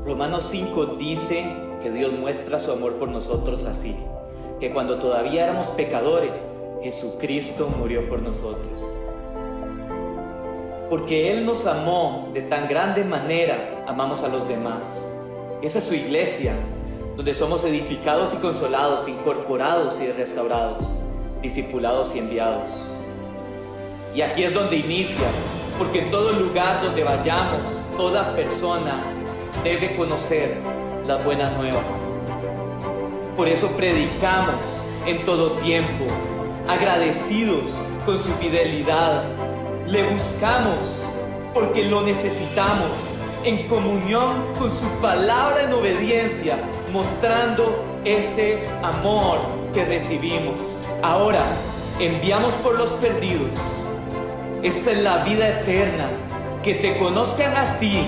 Romanos 5 dice que Dios muestra su amor por nosotros así, que cuando todavía éramos pecadores, Jesucristo murió por nosotros. Porque Él nos amó de tan grande manera, amamos a los demás. Esa es su iglesia, donde somos edificados y consolados, incorporados y restaurados, discipulados y enviados. Y aquí es donde inicia, porque en todo lugar donde vayamos, toda persona debe conocer las buenas nuevas. Por eso predicamos en todo tiempo, agradecidos con su fidelidad. Le buscamos porque lo necesitamos, en comunión con su palabra en obediencia, mostrando ese amor que recibimos. Ahora, enviamos por los perdidos. Esta es la vida eterna, que te conozcan a ti,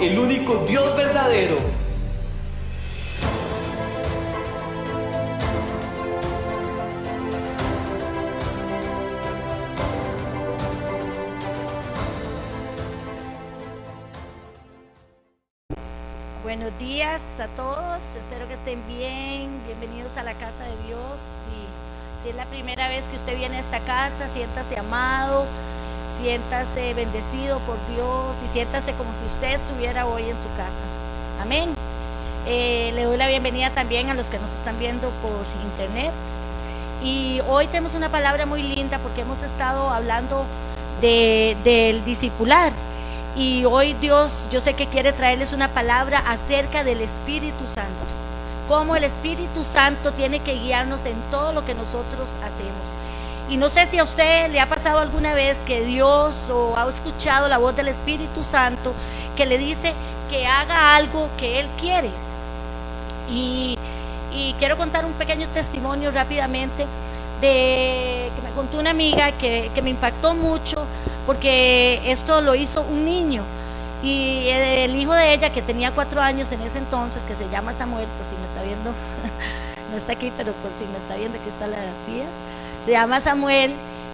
el único Dios verdadero. Buenos días a todos, espero que estén bien, bienvenidos a la casa de Dios. Si es la primera vez que usted viene a esta casa, siéntase amado, siéntase bendecido por Dios y siéntase como si usted estuviera hoy en su casa. Amén. Le doy la bienvenida también a los que nos están viendo por internet. Y hoy tenemos una palabra muy linda porque hemos estado hablando del discipular. Y hoy Dios, yo sé que quiere traerles una palabra acerca del Espíritu Santo. Cómo el Espíritu Santo tiene que guiarnos en todo lo que nosotros hacemos. Y no sé si a usted le ha pasado alguna vez que Dios o ha escuchado la voz del Espíritu Santo que le dice que haga algo que Él quiere. Y quiero contar un pequeño testimonio rápidamente que me contó una amiga que me impactó mucho, porque esto lo hizo un niño, y el hijo de ella, que tenía 4 años en ese entonces, que se llama Samuel, por si me está viendo, no está aquí, pero por si me está viendo, aquí está la tía, se llama Samuel.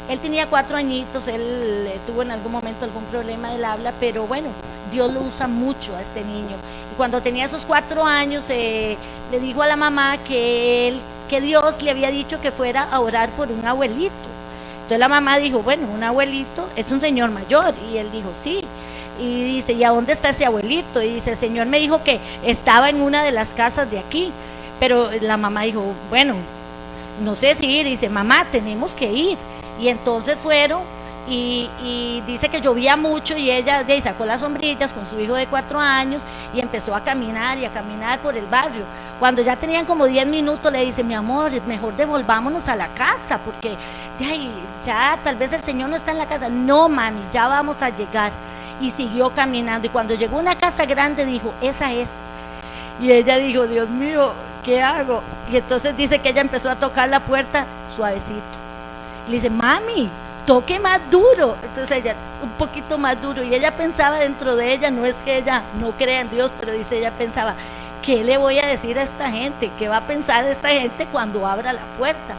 Él tenía 4 añitos, él tuvo en algún momento algún problema del habla, pero bueno, Dios lo usa mucho a este niño. Y cuando tenía esos 4 años, le dijo a la mamá que Dios le había dicho que fuera a orar por un abuelito. Entonces la mamá dijo, bueno, un abuelito es un señor mayor, y él dijo, sí. Y dice, ¿y a dónde está ese abuelito? Y dice, el Señor me dijo que estaba en una de las casas de aquí. Pero la mamá dijo, bueno, no sé si ir. Y dice, mamá, tenemos que ir. Y entonces fueron, y dice que llovía mucho, y ella sacó las sombrillas con su hijo de 4 años y empezó a caminar por el barrio. Cuando ya tenían como 10 minutos, le dice, mi amor, mejor devolvámonos a la casa, porque ya tal vez el Señor no está en la casa. No, mami, ya vamos a llegar. Y siguió caminando, y cuando llegó a una casa grande dijo, esa es. Y ella dijo, Dios mío, ¿qué hago? Y entonces dice que ella empezó a tocar la puerta suavecito. Le dice, mami, toque más duro. Entonces ella, un poquito más duro. Y ella pensaba dentro de ella, no es que ella no crea en Dios, pero dice, ella pensaba, ¿qué le voy a decir a esta gente? ¿Qué va a pensar esta gente cuando abra la puerta?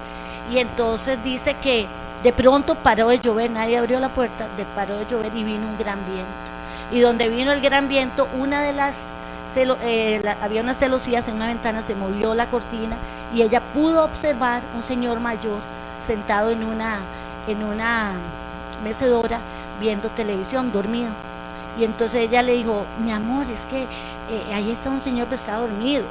Y entonces dice que de pronto paró de llover, nadie abrió la puerta, paró de llover y vino un gran viento. Y donde vino el gran viento, una de las había unas celosías en una ventana, se movió la cortina y ella pudo observar un señor mayor sentado en una mecedora viendo televisión, dormido. Y entonces ella le dijo, mi amor, es que ahí está un señor, pero está dormido.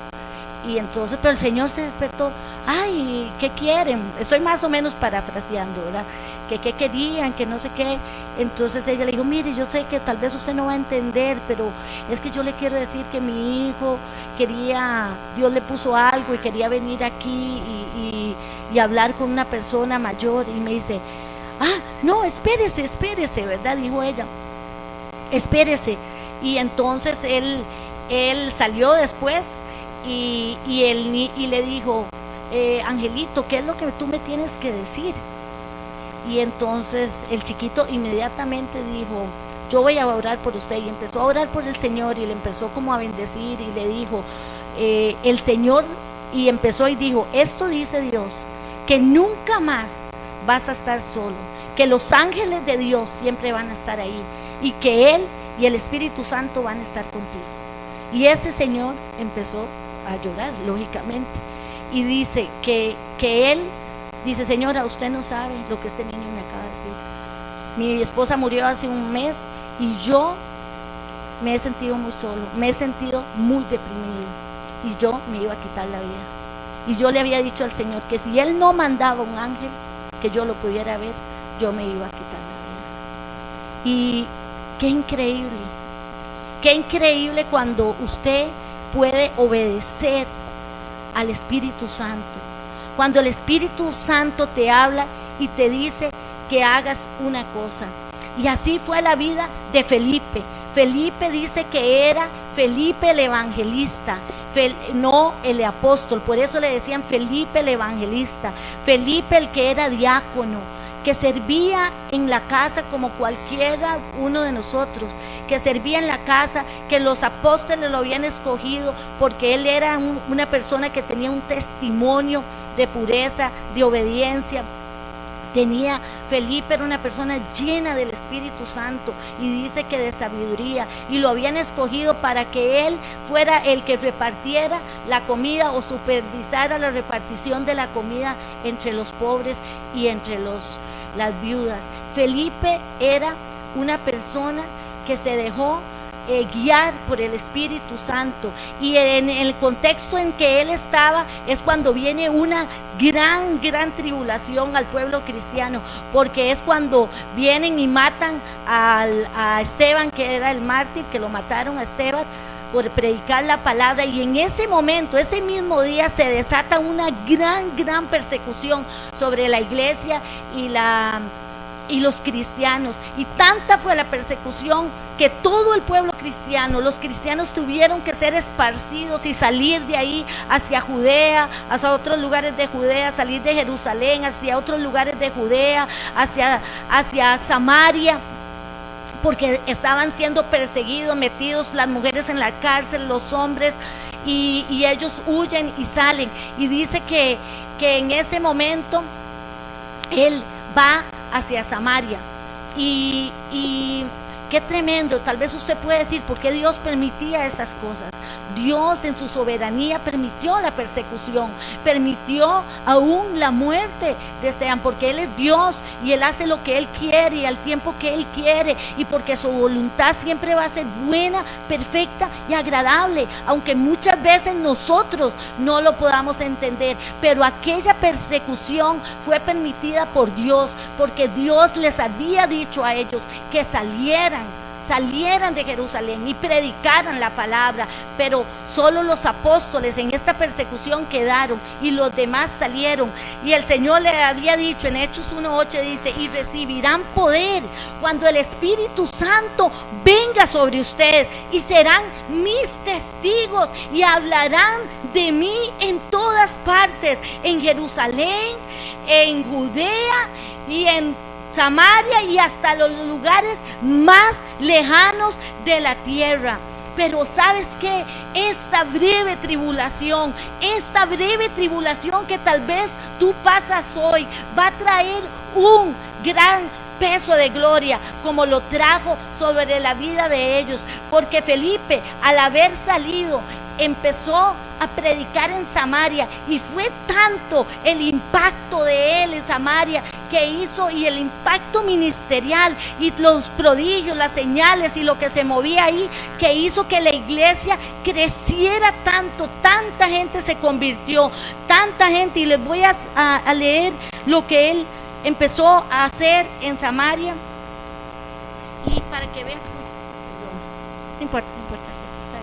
Y entonces, pero el señor se despertó. Ay, ¿qué quieren? Estoy más o menos parafraseando, ¿verdad? ¿Qué querían? Que no sé qué. Entonces ella le dijo, mire, yo sé que tal vez usted no va a entender, pero es que yo le quiero decir que mi hijo Dios le puso algo y quería venir aquí y hablar con una persona mayor. Y me dice, no, espérese, ¿verdad? Dijo ella, espérese. Y entonces él salió después y le dijo, Angelito, ¿qué es lo que tú me tienes que decir? Y entonces el chiquito inmediatamente dijo, yo voy a orar por usted. Y empezó a orar por el Señor y le empezó como a bendecir, y le dijo, el Señor, y empezó y dijo, esto dice Dios, que nunca más vas a estar solo, que los ángeles de Dios siempre van a estar ahí, y que Él y el Espíritu Santo van a estar contigo. Y ese señor empezó a llorar, lógicamente, y dice que él dice: señora, usted no sabe lo que este niño me acaba de decir. Mi esposa murió hace un mes y yo me he sentido muy solo, me he sentido muy deprimido, y yo me iba a quitar la vida. Y yo le había dicho al Señor que si Él no mandaba un ángel que yo lo pudiera ver, yo me iba a quitar la vida. Y qué increíble cuando usted puede obedecer al Espíritu Santo, cuando el Espíritu Santo te habla y te dice que hagas una cosa. Y así fue la vida de Felipe. Felipe dice que era Felipe el evangelista, no el apóstol, por eso le decían Felipe el evangelista. Felipe el que era diácono, que servía en la casa como cualquiera uno de nosotros, que servía en la casa, que los apóstoles lo habían escogido porque él era una persona que tenía un testimonio de pureza, de obediencia. Felipe era una persona llena del Espíritu Santo, y dice que de sabiduría, y lo habían escogido para que él fuera el que repartiera la comida o supervisara la repartición de la comida entre los pobres y entre las viudas. Felipe era una persona que se dejó guiar por el Espíritu Santo, y en el contexto en que él estaba es cuando viene una gran tribulación al pueblo cristiano, porque es cuando vienen y matan a Esteban, que era el mártir, que lo mataron a Esteban por predicar la palabra, y en ese momento, ese mismo día, se desata una gran persecución sobre la iglesia y los cristianos, y tanta fue la persecución que todo el pueblo cristiano, los cristianos tuvieron que ser esparcidos y salir de ahí hacia Judea, hacia otros lugares de Judea, salir de Jerusalén hacia otros lugares de Judea, hacia Samaria, porque estaban siendo perseguidos, metidos las mujeres en la cárcel, los hombres, y ellos huyen y salen. Y dice que en ese momento él va hacia Samaria, y qué tremendo. Tal vez usted puede decir: ¿por qué Dios permitía esas cosas? Dios en su soberanía permitió la persecución, permitió aún la muerte de Esteban, porque Él es Dios y Él hace lo que Él quiere y al tiempo que Él quiere, y porque su voluntad siempre va a ser buena, perfecta y agradable, aunque muchas veces nosotros no lo podamos entender. Pero aquella persecución fue permitida por Dios, porque Dios les había dicho a ellos que salieran de Jerusalén y predicaran la palabra, pero solo los apóstoles en esta persecución quedaron y los demás salieron. Y el Señor le había dicho en Hechos 1:8, dice: y recibirán poder cuando el Espíritu Santo venga sobre ustedes, y serán mis testigos y hablarán de mí en todas partes, en Jerusalén, en Judea y en Samaria y hasta los lugares más lejanos de la tierra. Pero ¿sabes qué? Esta breve tribulación que tal vez tú pasas hoy, va a traer un gran peso de gloria, como lo trajo sobre la vida de ellos, porque Felipe, al haber salido, empezó a predicar en Samaria, y fue tanto el impacto de él en Samaria que hizo, y el impacto ministerial y los prodigios, las señales y lo que se movía ahí, que hizo que la iglesia creciera tanto. Tanta gente se convirtió, tanta gente, y les voy a leer lo que él empezó a hacer en Samaria, y para que vean, no importa, está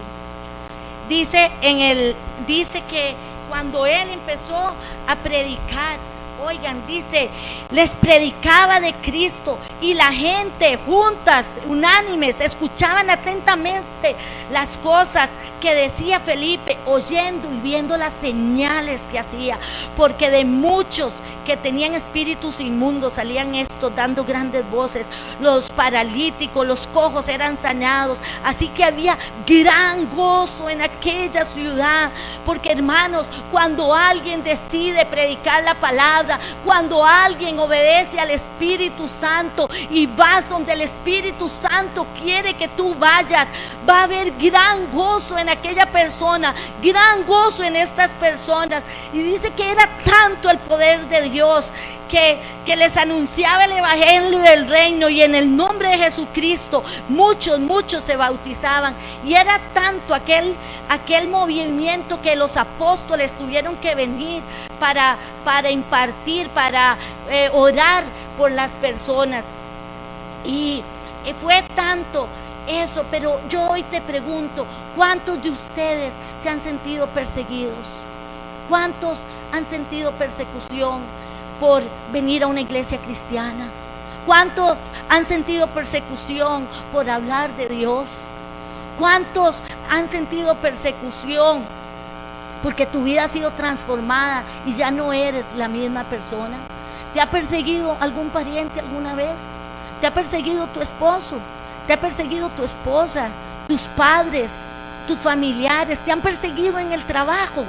bien. Dice que cuando él empezó a predicar, oigan, dice: les predicaba de Cristo, y la gente juntas, unánimes, escuchaban atentamente las cosas que decía Felipe, oyendo y viendo las señales que hacía, porque de muchos que tenían espíritus inmundos salían estos dando grandes voces, los paralíticos, los cojos eran sanados. Así que había gran gozo en aquella ciudad, porque hermanos, cuando alguien decide predicar la palabra, palabra, cuando alguien obedece al Espíritu Santo y vas donde el Espíritu Santo quiere que tú vayas, va a haber gran gozo en aquella persona, gran gozo en estas personas. Y dice que era tanto el poder de Dios que les anunciaba el evangelio del reino, y en el nombre de Jesucristo muchos se bautizaban. Y era tanto aquel movimiento que los apóstoles tuvieron que venir para impartir, para orar por las personas. Y fue tanto eso. Pero yo hoy te pregunto, ¿cuántos de ustedes se han sentido perseguidos? ¿Cuántos han sentido persecución por venir a una iglesia cristiana? ¿Cuántos han sentido persecución por hablar de Dios? ¿Cuántos han sentido persecución porque tu vida ha sido transformada y ya no eres la misma persona? ¿Te ha perseguido algún pariente alguna vez? ¿Te ha perseguido tu esposo? ¿Te ha perseguido tu esposa? ¿Tus padres? ¿Tus familiares? ¿Te han perseguido en el trabajo?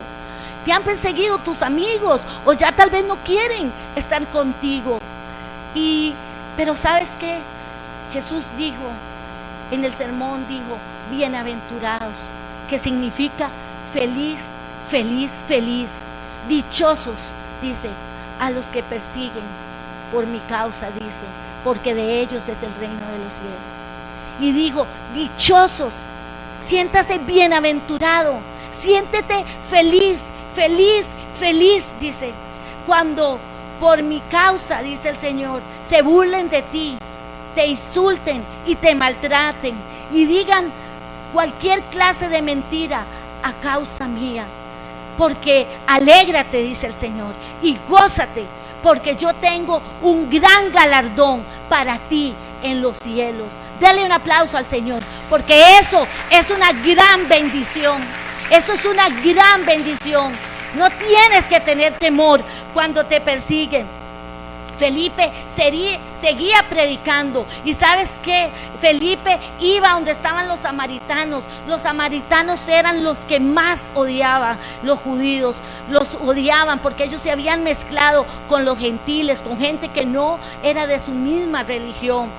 ¿Te han perseguido tus amigos? O ya tal vez no quieren estar contigo. Pero ¿sabes qué? Jesús dijo, en el sermón dijo, bienaventurados, que significa feliz, feliz, feliz. Dichosos, dice, a los que persiguen por mi causa, dice, porque de ellos es el reino de los cielos. Y digo, dichosos, siéntase bienaventurado, siéntete feliz, feliz, feliz, dice, cuando por mi causa, dice el Señor, se burlen de ti, te insulten y te maltraten y digan cualquier clase de mentira a causa mía, porque alégrate, dice el Señor, y gózate, porque yo tengo un gran galardón para ti en los cielos. Dale un aplauso al Señor, porque eso es una gran bendición. Eso es una gran bendición. No tienes que tener temor cuando te persiguen. Felipe seguía predicando. Y ¿sabes qué? Felipe iba donde estaban los samaritanos. Los samaritanos eran los que más odiaban los judíos. Los odiaban porque ellos se habían mezclado con los gentiles, con gente que no era de su misma religión.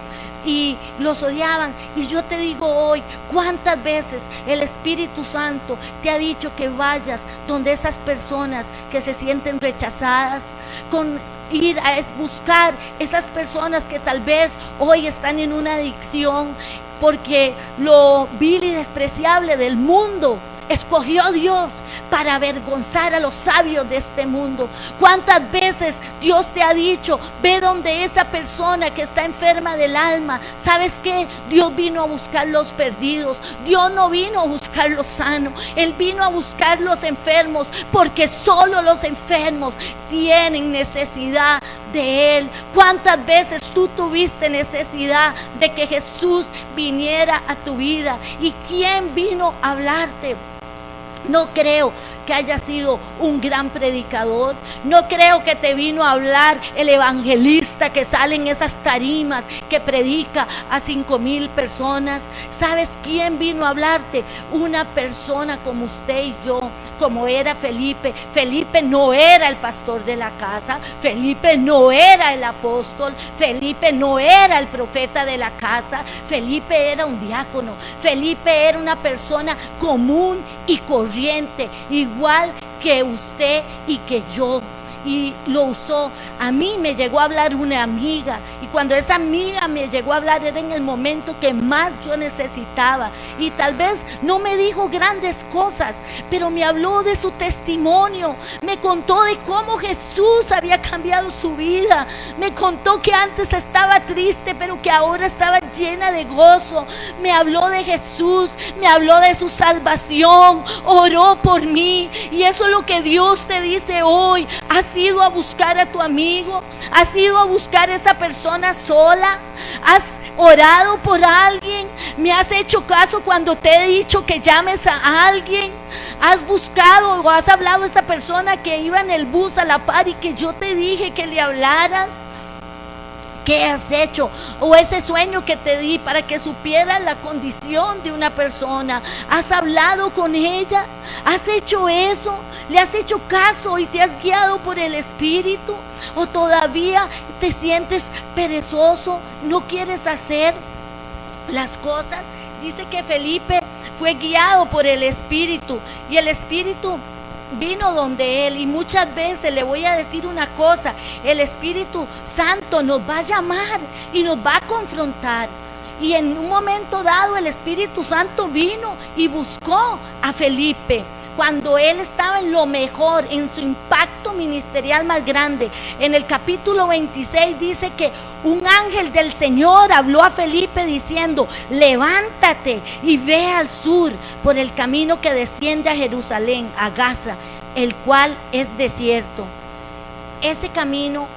Y los odiaban. Y yo te digo hoy, ¿cuántas veces el Espíritu Santo te ha dicho que vayas donde esas personas que se sienten rechazadas, con ir a buscar esas personas que tal vez hoy están en una adicción, porque lo vil y despreciable del mundo escogió Dios para avergonzar a los sabios de este mundo? ¿Cuántas veces Dios te ha dicho, ve donde esa persona que está enferma del alma? ¿Sabes qué? Dios vino a buscar los perdidos. Dios no vino a buscar los sanos. Él vino a buscar los enfermos, porque solo los enfermos tienen necesidad de Él. ¿Cuántas veces tú tuviste necesidad de que Jesús viniera a tu vida? ¿Y quién vino a hablarte? No creo que haya sido un gran predicador. No creo que te vino a hablar el evangelista que sale en esas tarimas, que predica a 5,000 personas. ¿Sabes quién vino a hablarte? Una persona como usted y yo, como era Felipe. Felipe no era el pastor de la casa. Felipe no era el apóstol. Felipe no era el profeta de la casa. Felipe era un diácono. Felipe era una persona común y corriente, igual que usted y que yo. Y lo usó. A mí me llegó a hablar una amiga, y cuando esa amiga me llegó a hablar era en el momento que más yo necesitaba, y tal vez no me dijo grandes cosas, pero me habló de su testimonio, me contó de cómo Jesús había cambiado su vida, me contó que antes estaba triste pero que ahora estaba llena de gozo. Me habló de Jesús, me habló de su salvación, oró por mí. Y eso es lo que Dios te dice hoy. ¿Has ido a buscar a tu amigo? ¿Has ido a buscar a esa persona sola? ¿Has orado por alguien? ¿Me has hecho caso cuando te he dicho que llames a alguien? ¿Has buscado o has hablado a esa persona que iba en el bus a la par y que yo te dije que le hablaras? ¿Qué has hecho? O ese sueño que te di para que supieras la condición de una persona. ¿Has hablado con ella? ¿Has hecho eso? ¿Le has hecho caso y te has guiado por el Espíritu? ¿O todavía te sientes perezoso? ¿No quieres hacer las cosas? Dice que Felipe fue guiado por el Espíritu y el Espíritu vino donde él, y muchas veces le voy a decir una cosa: el Espíritu Santo nos va a llamar y nos va a confrontar. Y en un momento dado el Espíritu Santo vino y buscó a Felipe cuando él estaba en lo mejor, en su impacto ministerial más grande. En el capítulo 26 dice que un ángel del Señor habló a Felipe diciendo: levántate y ve al sur por el camino que desciende a Jerusalén, a Gaza, el cual es desierto. Ese camino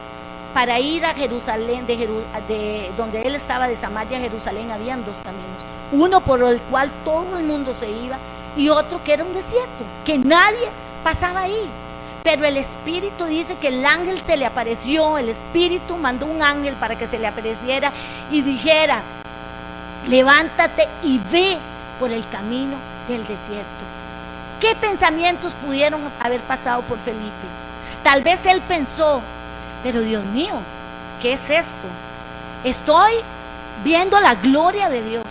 para ir a Jerusalén, de donde él estaba, de Samaria a Jerusalén, habían dos caminos: uno por el cual todo el mundo se iba, y otro que era un desierto, que nadie pasaba ahí. Pero el Espíritu dice que el ángel se le apareció, el Espíritu mandó un ángel para que se le apareciera y dijera: levántate y ve por el camino del desierto. ¿Qué pensamientos pudieron haber pasado por Felipe? Tal vez él pensó: pero Dios mío, ¿qué es esto? Estoy viendo la gloria de Dios,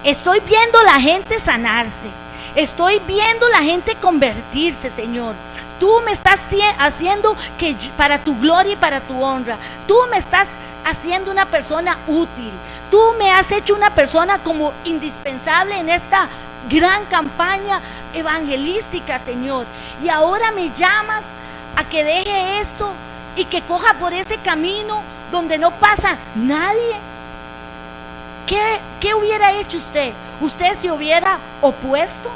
estoy viendo la gente sanarse, estoy viendo la gente convertirse, Señor. Tú me estás haciendo que para tu gloria y para tu honra. Tú me estás haciendo una persona útil. Tú me has hecho una persona como indispensable en esta gran campaña evangelística, Señor. Y ahora me llamas a que deje esto y que coja por ese camino donde no pasa nadie. ¿Qué hubiera hecho usted? ¿Usted se hubiera opuesto?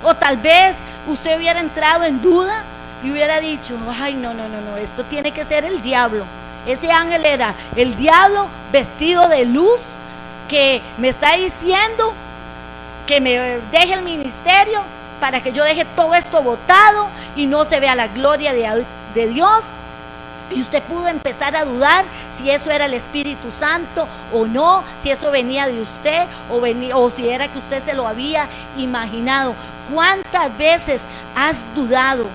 O tal vez usted hubiera entrado en duda y hubiera dicho: ay, no, esto tiene que ser el diablo. Ese ángel era el diablo vestido de luz, que me está diciendo que me deje el ministerio para que yo deje todo esto botado y no se vea la gloria de Dios. Y usted pudo empezar a dudar si eso era el Espíritu Santo o no, si eso venía de usted o si era que usted se lo había imaginado. ¿Cuántas veces has dudado?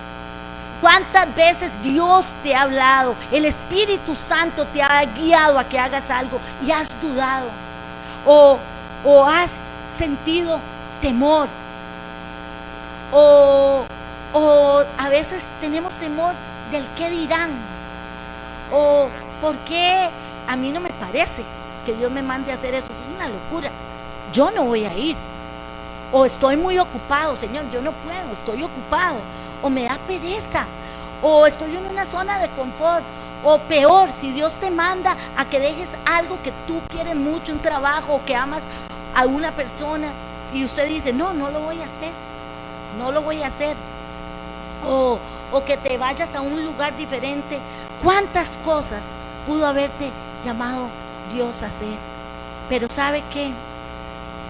¿Cuántas veces Dios te ha hablado? El Espíritu Santo te ha guiado a que hagas algo y has dudado. O has sentido temor. O a veces tenemos temor del qué dirán. O ¿por qué a mí no me parece que Dios me mande a hacer eso? Eso es una locura, yo no voy a ir. O estoy muy ocupado, Señor, yo no puedo, estoy ocupado. O me da pereza, o estoy en una zona de confort. O peor, si Dios te manda a que dejes algo que tú quieres mucho, un trabajo, o que amas a una persona, y usted dice: no lo voy a hacer, no lo voy a hacer. O que te vayas a un lugar diferente. ¿Cuántas cosas pudo haberte llamado Dios a hacer? Pero ¿sabe qué?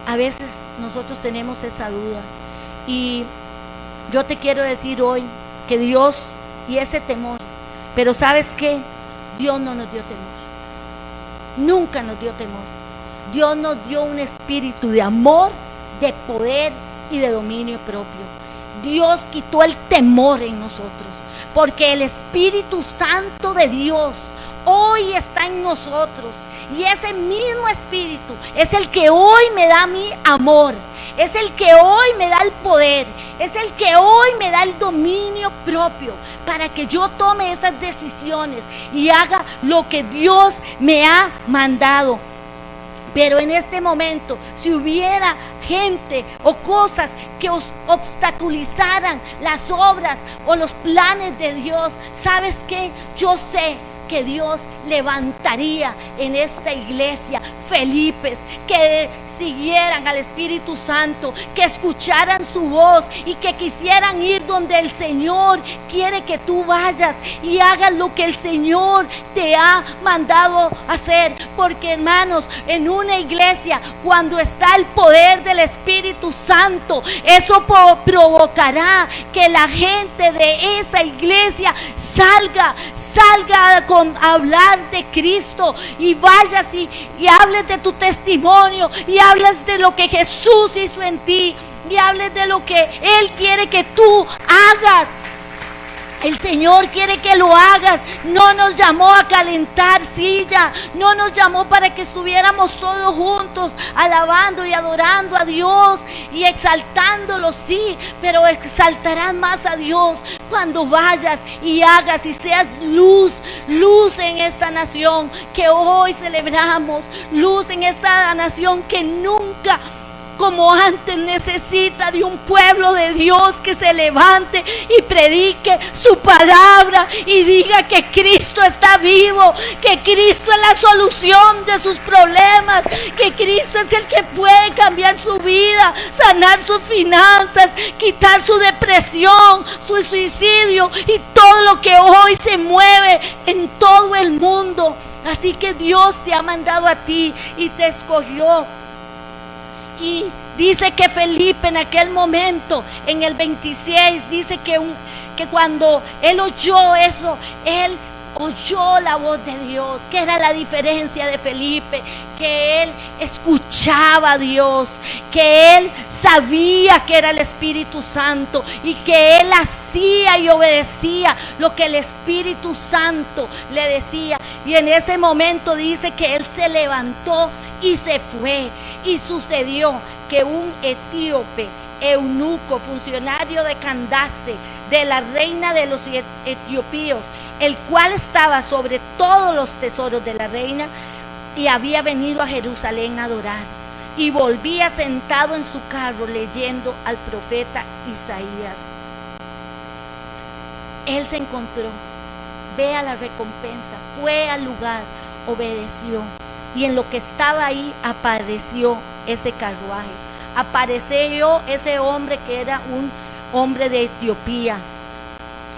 A veces nosotros tenemos esa duda. Y yo te quiero decir hoy que Dios, y ese temor, pero ¿sabes qué? Dios no nos dio temor. Nunca nos dio temor. Dios nos dio un espíritu de amor, de poder y de dominio propio. Dios quitó el temor en nosotros, porque el Espíritu Santo de Dios hoy está en nosotros. Y ese mismo Espíritu es el que hoy me da mi amor, es el que hoy me da el poder, es el que hoy me da el dominio propio para que yo tome esas decisiones y haga lo que Dios me ha mandado. Pero en este momento, si hubiera gente o cosas que obstaculizaran las obras o los planes de Dios, ¿sabes qué? Yo sé que Dios levantaría en esta iglesia Felipes que siguieran al Espíritu Santo, que escucharan su voz y que quisieran ir donde el Señor quiere que tú vayas y hagas lo que el Señor te ha mandado hacer. Porque, hermanos, en una iglesia, cuando está el poder del Espíritu Santo, eso provocará que la gente de esa iglesia salga a hablar de Cristo y vayas y hables de tu testimonio y hables de lo que Jesús hizo en ti y hables de lo que Él quiere que tú hagas. El Señor quiere que lo hagas. No nos llamó a calentar silla, no nos llamó para que estuviéramos todos juntos alabando y adorando a Dios y exaltándolo, sí, pero exaltarás más a Dios cuando vayas y hagas y seas luz en esta nación que hoy celebramos, luz en esta nación que nunca como antes necesita de un pueblo de Dios que se levante y predique su palabra y diga que Cristo está vivo, que Cristo es la solución de sus problemas, que Cristo es el que puede cambiar su vida, sanar sus finanzas, quitar su depresión, su suicidio y todo lo que hoy se mueve en todo el mundo. Así que Dios te ha mandado a ti y te escogió. Y dice que Felipe en aquel momento, en el 26, dice que cuando él oyó eso, él oyó la voz de Dios. ¿Qué era la diferencia de Felipe? Que él escuchaba a Dios, que él sabía que era el Espíritu Santo y que él hacía y obedecía lo que el Espíritu Santo le decía. Y en ese momento dice que él se levantó y se fue. Y sucedió que un etíope, eunuco, funcionario de Candace, de la reina de los etiopíos, el cual estaba sobre todos los tesoros de la reina, y había venido a Jerusalén a adorar, y volvía sentado en su carro leyendo al profeta Isaías. Él se encontró, vea la recompensa, fue al lugar, obedeció, y en lo que estaba ahí apareció ese carruaje, apareció ese hombre que era un hombre de Etiopía,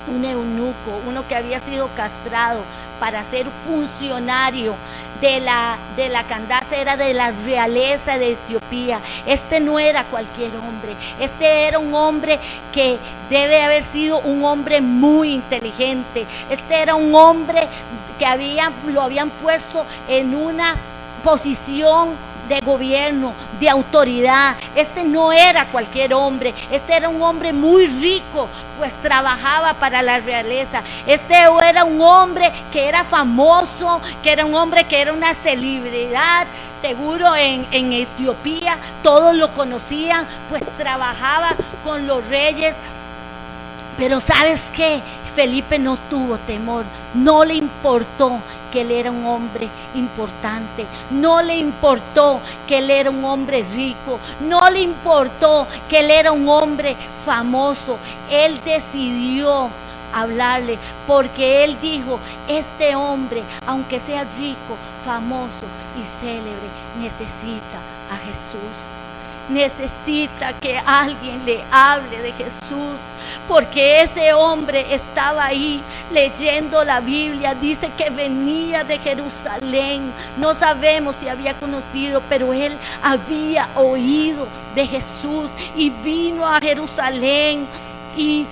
un eunuco, uno que había sido castrado para ser funcionario de la Candace, era de la realeza de Etiopía. Este no era cualquier hombre, este era un hombre que debe haber sido un hombre muy inteligente. Este era un hombre que lo habían puesto en una posición de gobierno, de autoridad. Este no era cualquier hombre, este era un hombre muy rico, pues trabajaba para la realeza. Este era un hombre que era famoso, que era un hombre que era una celebridad. Seguro en Etiopía todos lo conocían, pues trabajaba con los reyes. Pero ¿sabes qué? Felipe no tuvo temor, no le importó que él era un hombre importante, no le importó que él era un hombre rico, no le importó que él era un hombre famoso. Él decidió hablarle porque él dijo: este hombre, aunque sea rico, famoso y célebre, necesita a Jesús. Necesita que alguien le hable de Jesús, porque ese hombre estaba ahí leyendo la Biblia. Dice que venía de Jerusalén, no sabemos si había conocido, pero él había oído de Jesús y vino a Jerusalén y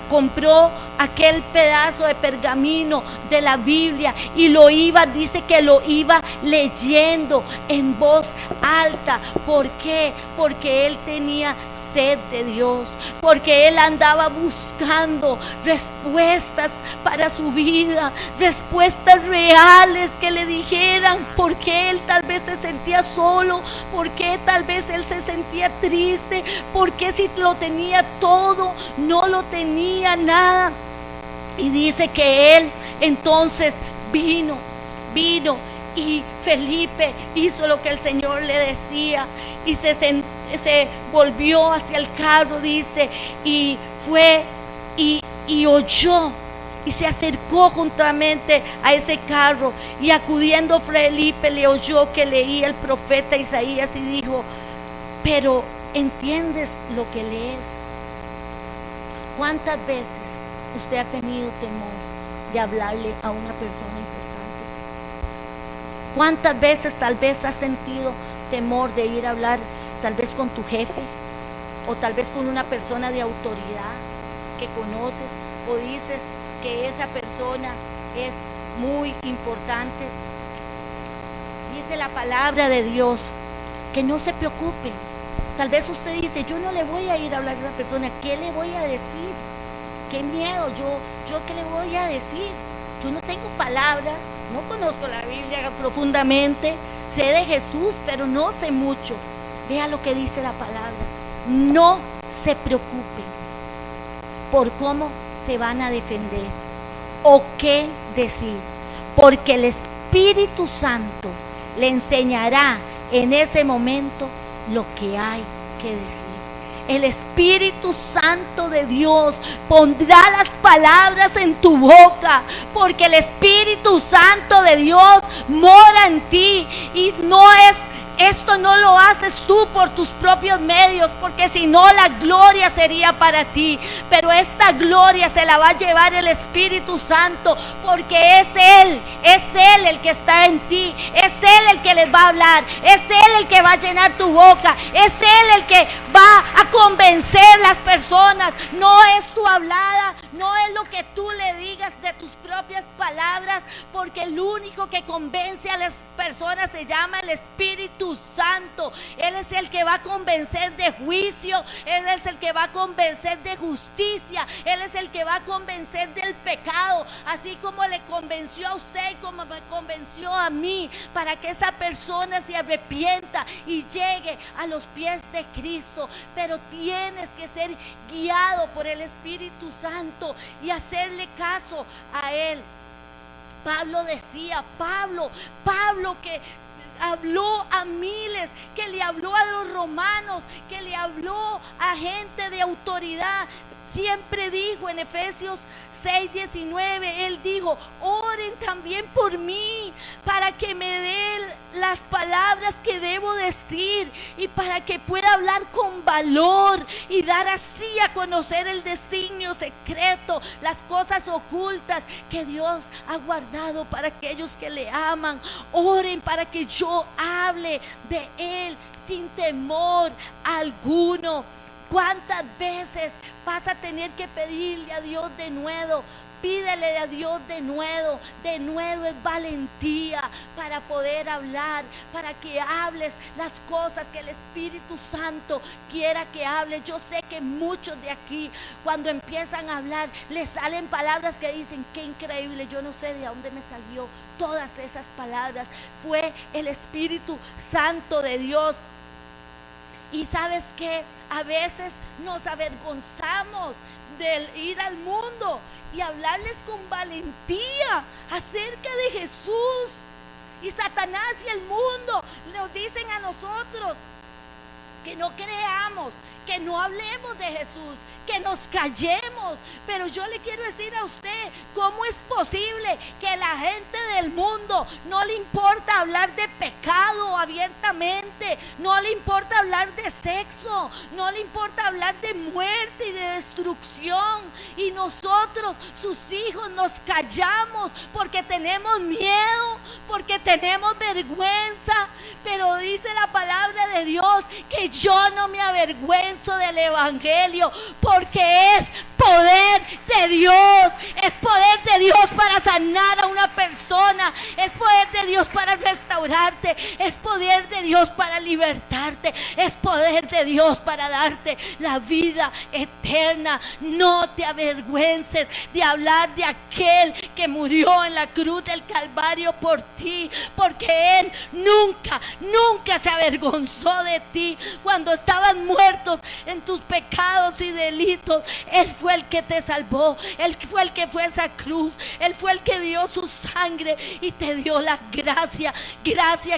compró aquel pedazo de pergamino de la Biblia y dice que lo iba leyendo en voz alta. ¿Por qué? Porque él tenía sed de Dios, porque él andaba buscando respuestas para su vida, respuestas reales que le dijeran por qué él tal vez se sentía solo, por qué tal vez él se sentía triste, por qué si lo tenía todo no lo tenía nada. Y dice que él entonces vino y Felipe hizo lo que el Señor le decía y se volvió hacia el carro, dice, y fue y oyó y se acercó juntamente a ese carro, y acudiendo Felipe le oyó que leía el profeta Isaías y dijo: pero ¿entiendes lo que lees? ¿Cuántas veces usted ha tenido temor de hablarle a una persona importante? ¿Cuántas veces tal vez has sentido temor de ir a hablar tal vez con tu jefe, o tal vez con una persona de autoridad que conoces, o dices que esa persona es muy importante. Dice la palabra de Dios que no se preocupen. Tal vez usted dice, yo no le voy a ir a hablar a esa persona, ¿qué le voy a decir? Qué miedo, yo qué le voy a decir. Yo no tengo palabras, no conozco la Biblia profundamente, sé de Jesús, pero no sé mucho. Vea lo que dice la palabra. No se preocupen por cómo se van a defender o qué decir, porque el Espíritu Santo le enseñará en ese momento lo que hay que decir. El Espíritu Santo de Dios pondrá las palabras en tu boca, porque el Espíritu Santo de Dios mora en ti y esto no lo haces tú por tus propios medios, porque si no la gloria sería para ti, pero esta gloria se la va a llevar el Espíritu Santo, porque es Él el que está en ti, es Él el que les va a hablar, es Él el que va a llenar tu boca, es Él el que va a convencer las personas, no es tu hablada, no es lo que tú le digas de tus propias palabras, porque el único que convence a las personas se llama el Espíritu Santo. Él es el que va a convencer de juicio, Él es el que va a convencer de justicia, Él es el que va a convencer del pecado, así como le convenció a usted y como me convenció a mí, para que esa persona se arrepienta y llegue a los pies de Cristo. Pero tienes que ser guiado por el Espíritu Santo y hacerle caso a Él. Pablo decía, Pablo que habló a miles, que le habló a los romanos, que le habló a gente de autoridad, siempre dijo en Efesios 6:19, él dijo, oren también por mí, para que me den las palabras que debo decir y para que pueda hablar con valor y dar así a conocer el designio secreto, las cosas ocultas que Dios ha guardado para aquellos que le aman. Oren para que yo hable de Él sin temor alguno. ¿Cuántas veces vas a tener que pedirle a Dios de nuevo? Pídele a Dios de nuevo es valentía para poder hablar, para que hables las cosas que el Espíritu Santo quiera que hables. Yo sé que muchos de aquí, cuando empiezan a hablar, les salen palabras que dicen, qué increíble, yo no sé de dónde me salió todas esas palabras. Fue el Espíritu Santo de Dios. Y sabes que a veces nos avergonzamos de ir al mundo y hablarles con valentía acerca de Jesús. Y Satanás y el mundo nos dicen a nosotros que no creamos, que no hablemos de Jesús, que nos callemos. Pero yo le quiero decir a usted, ¿cómo es posible que la gente del mundo no le importa hablar de pecado abiertamente? No le importa hablar de sexo, no le importa hablar de muerte y de destrucción. Y nosotros, sus hijos, nos callamos porque tenemos miedo, porque tenemos vergüenza. Pero dice la palabra de Dios que yo no me avergüenzo del evangelio, porque es poder de Dios, es poder de Dios para sanar a una persona, es poder de Dios para restaurarte, es poder de Dios para libertarte, es poder de Dios para darte la vida eterna. No te avergüences de hablar de aquel que murió en la cruz del Calvario por ti, porque Él nunca se avergonzó de ti. Cuando estaban muertos en tus pecados y delitos, Él fue el que te salvó, Él fue el que fue a esa cruz, Él fue el que dio su sangre y te dio la gracia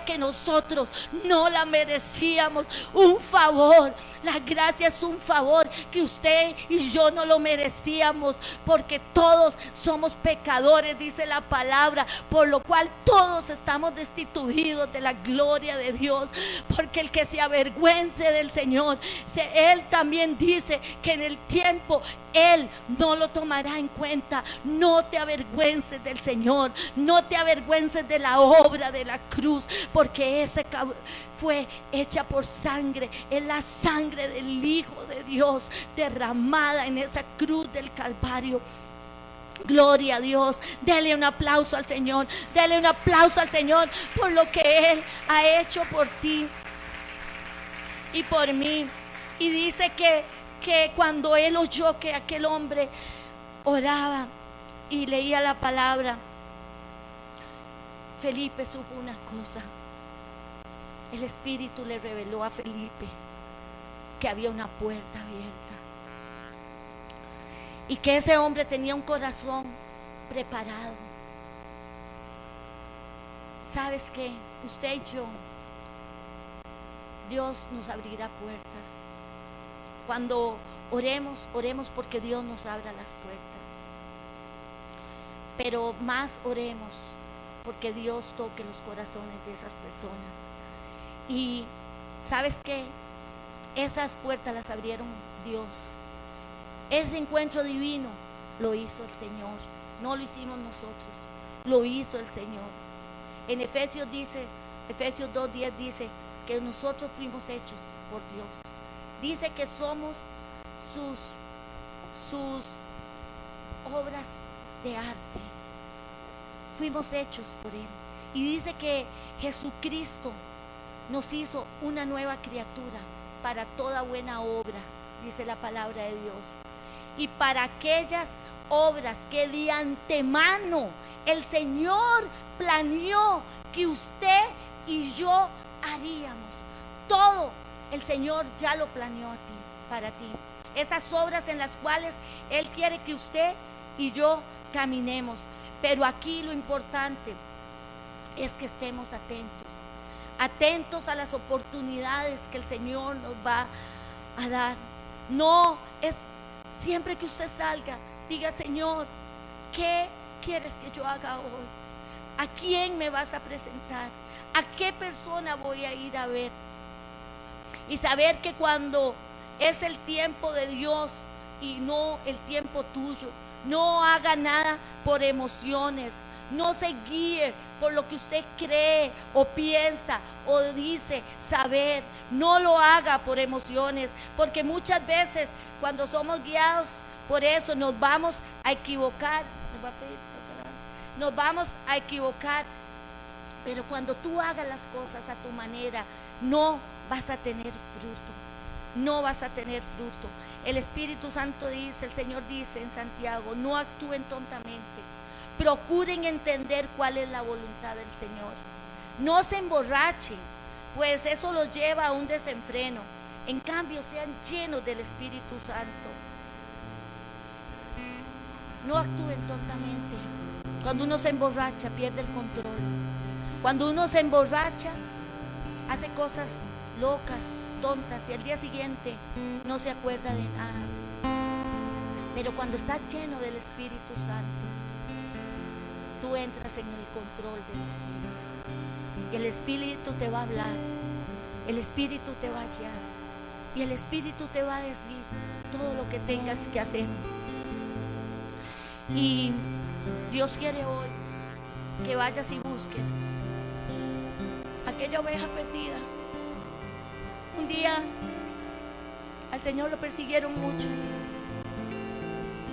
que nosotros no la merecíamos. Un favor, la gracia es un favor que usted y yo no lo merecíamos, porque todos somos pecadores, dice la palabra, por lo cual todos estamos destituidos de la gloria de Dios. Porque el que se avergüence del Señor, Él también dice que en el tiempo Él no lo tomará en cuenta. No te avergüences del Señor, no te avergüences de la obra de la cruz, porque esa fue hecha por sangre, es la sangre del Hijo de Dios derramada en esa cruz del Calvario. Gloria a Dios. Dele un aplauso al Señor. Dele un aplauso al Señor por lo que Él ha hecho por ti y por mí. Y dice que cuando Él oyó que aquel hombre oraba y leía la palabra, Felipe supo una cosa. El Espíritu le reveló a Felipe que había una puerta abierta y que ese hombre tenía un corazón preparado. ¿Sabes qué? Usted y yo, Dios nos abrirá puertas. Cuando oremos, oremos porque Dios nos abra las puertas. Pero más oremos porque Dios toque los corazones de esas personas. Y ¿sabes qué? Esas puertas las abrieron Dios. Ese encuentro divino lo hizo el Señor. No lo hicimos nosotros, lo hizo el Señor. En Efesios 2:10 dice que nosotros fuimos hechos por Dios. Dice que somos sus obras de arte. Fuimos hechos por Él. Y dice que Jesucristo nos hizo una nueva criatura para toda buena obra, dice la palabra de Dios. Y para aquellas obras que de antemano el Señor planeó que usted y yo haríamos. Todo el Señor ya lo planeó a ti, para ti. Esas obras en las cuales Él quiere que usted y yo caminemos. Pero aquí lo importante es que estemos atentos a las oportunidades que el Señor nos va a dar. No es siempre que usted salga, diga: Señor, ¿qué quieres que yo haga hoy? ¿A quién me vas a presentar? ¿A qué persona voy a ir a ver? Y saber que cuando es el tiempo de Dios y no el tiempo tuyo, no haga nada por emociones. No se guíe por lo que usted cree o piensa o dice saber. No lo haga por emociones, porque muchas veces cuando somos guiados por eso nos vamos a equivocar. Nos vamos a equivocar. Pero cuando tú hagas las cosas a tu manera, no vas a tener fruto. No vas a tener fruto. El Espíritu Santo dice, el Señor dice en Santiago: no actúen tontamente. Procuren entender cuál es la voluntad del Señor. No se emborrachen, pues eso los lleva a un desenfreno. En cambio, sean llenos del Espíritu Santo. No actúen tontamente. Cuando uno se emborracha, pierde el control. Cuando uno se emborracha, hace cosas locas, tontas, y al día siguiente no se acuerda de nada. Pero cuando estás lleno del Espíritu Santo, tú entras en el control del Espíritu. Y el Espíritu te va a hablar. El Espíritu te va a guiar. Y el Espíritu te va a decir todo lo que tengas que hacer. Y Dios quiere hoy que vayas y busques aquella oveja perdida. Un día al Señor lo persiguieron mucho.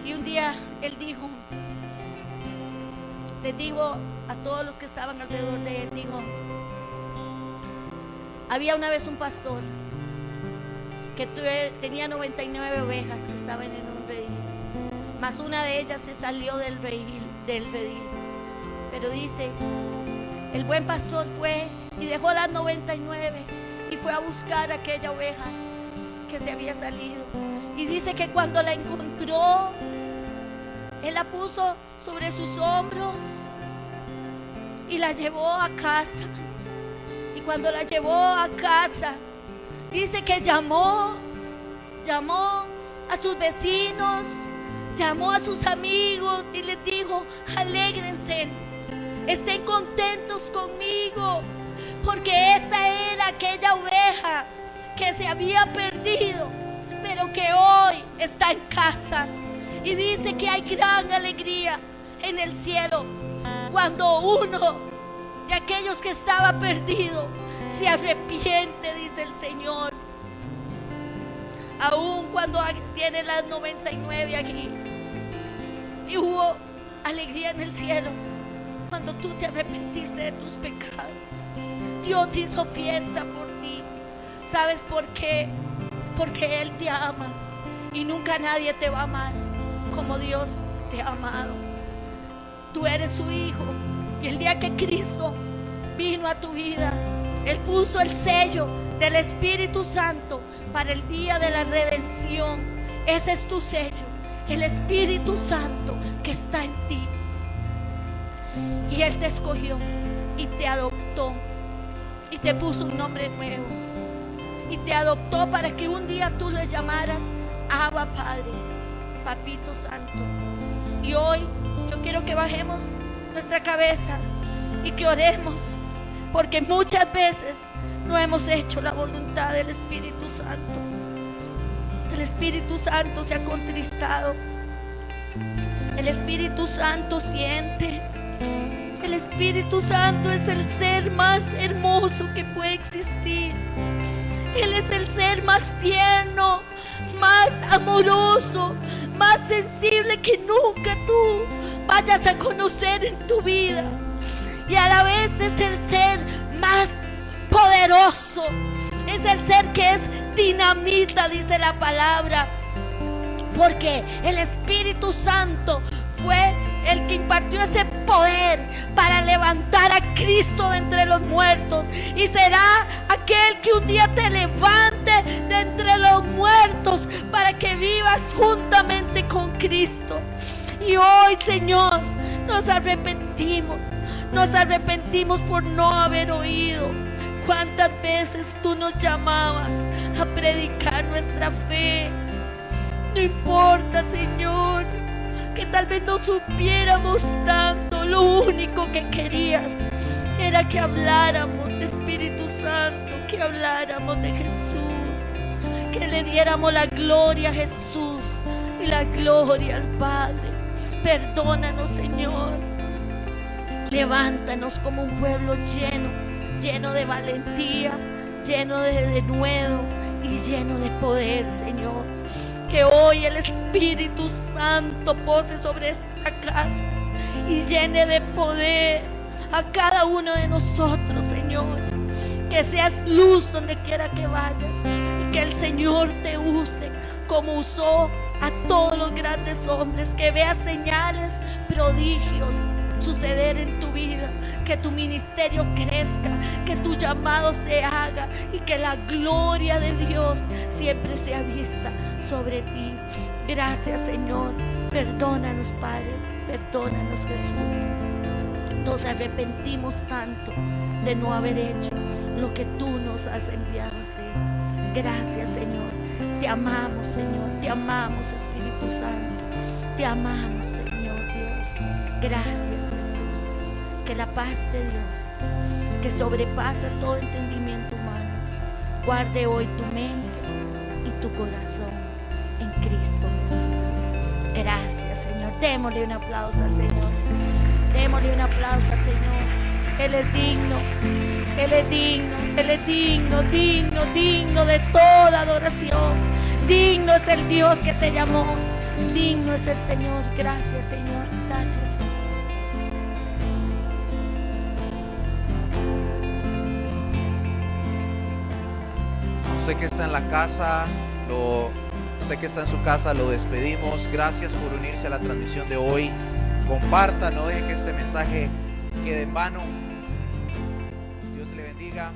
Y un día Él dijo, les digo a todos los que estaban alrededor de Él, dijo: había una vez un pastor que tenía 99 ovejas que estaban en un redil, mas una de ellas se salió del redil. Pero dice, el buen pastor fue y dejó las 99 y fue a buscar aquella oveja que se había salido. Y dice que cuando la encontró, Él la puso sobre sus hombros y la llevó a casa. Y cuando la llevó a casa, dice que llamó a sus vecinos, llamó a sus amigos y les dijo: alégrense, estén contentos conmigo, porque esta era aquella oveja que se había perdido, pero que hoy está en casa. Y dice que hay gran alegría en el cielo cuando uno de aquellos que estaba perdido se arrepiente, dice el Señor. Aún cuando tiene las 99 aquí. Y hubo alegría en el cielo cuando tú te arrepentiste de tus pecados. Dios hizo fiesta por ti. ¿Sabes por qué? Porque Él te ama y nunca nadie te va a amar como Dios te ha amado. Tú eres su hijo y el día que Cristo vino a tu vida, Él puso el sello del Espíritu Santo para el día de la redención. Ese es tu sello, el Espíritu Santo que está en ti. Y Él te escogió y te adoptó y te puso un nombre nuevo y te adoptó para que un día tú le llamaras Abba Padre, Papito Santo. Y hoy yo quiero que bajemos nuestra cabeza y que oremos, porque muchas veces no hemos hecho la voluntad del Espíritu Santo. El Espíritu Santo se ha contristado. El Espíritu Santo siente. El Espíritu Santo es el ser más hermoso que puede existir. Él es el ser más tierno, más amoroso, más sensible que nunca tú vayas a conocer en tu vida. Y a la vez es el ser más poderoso. Es el ser que es dinamita, dice la palabra. Porque el Espíritu Santo fue el que impartió ese poder para levantar a Cristo de entre los muertos. Y será aquel que un día te levante de entre los muertos para que vivas juntamente con Cristo. Y hoy, Señor, nos arrepentimos. Nos arrepentimos por no haber oído. ¿Cuántas veces tú nos llamabas a predicar nuestra fe? No importa, Señor, que tal vez no supiéramos tanto. Lo único que querías era que habláramos de Espíritu Santo, que habláramos de Jesús, que le diéramos la gloria a Jesús y la gloria al Padre. Perdónanos, Señor. Levántanos como un pueblo lleno de valentía, lleno de denuedo y lleno de poder, Señor. Que hoy el Espíritu Santo pose sobre esta casa y llene de poder a cada uno de nosotros, Señor. Que seas luz donde quiera que vayas y que el Señor te use como usó a todos los grandes hombres. Que veas señales, prodigios suceder en tu vida, que tu ministerio crezca, que tu llamado se haga y que la gloria de Dios siempre sea vista sobre ti. Gracias, Señor. Perdónanos, Padre, perdónanos, Jesús. Nos arrepentimos tanto de no haber hecho lo que tú nos has enviado a hacer. Gracias, Señor. Te amamos, Señor. Te amamos, Espíritu Santo. Te amamos, Señor Dios. Gracias, Jesús. Que la paz de Dios, que sobrepasa todo entendimiento humano, guarde hoy tu mente y tu corazón en Cristo Jesús. Gracias, Señor. Démosle un aplauso al Señor. Démosle un aplauso al Señor. Él es digno. Él es digno. Él es digno, digno, digno de toda adoración. Digno es el Dios que te llamó. Digno es el Señor. Gracias, Señor. Gracias. Usted que está en la casa, usted que está en su casa, lo despedimos. Gracias por unirse a la transmisión de hoy. Comparta, no deje que este mensaje quede en vano. Dios le bendiga.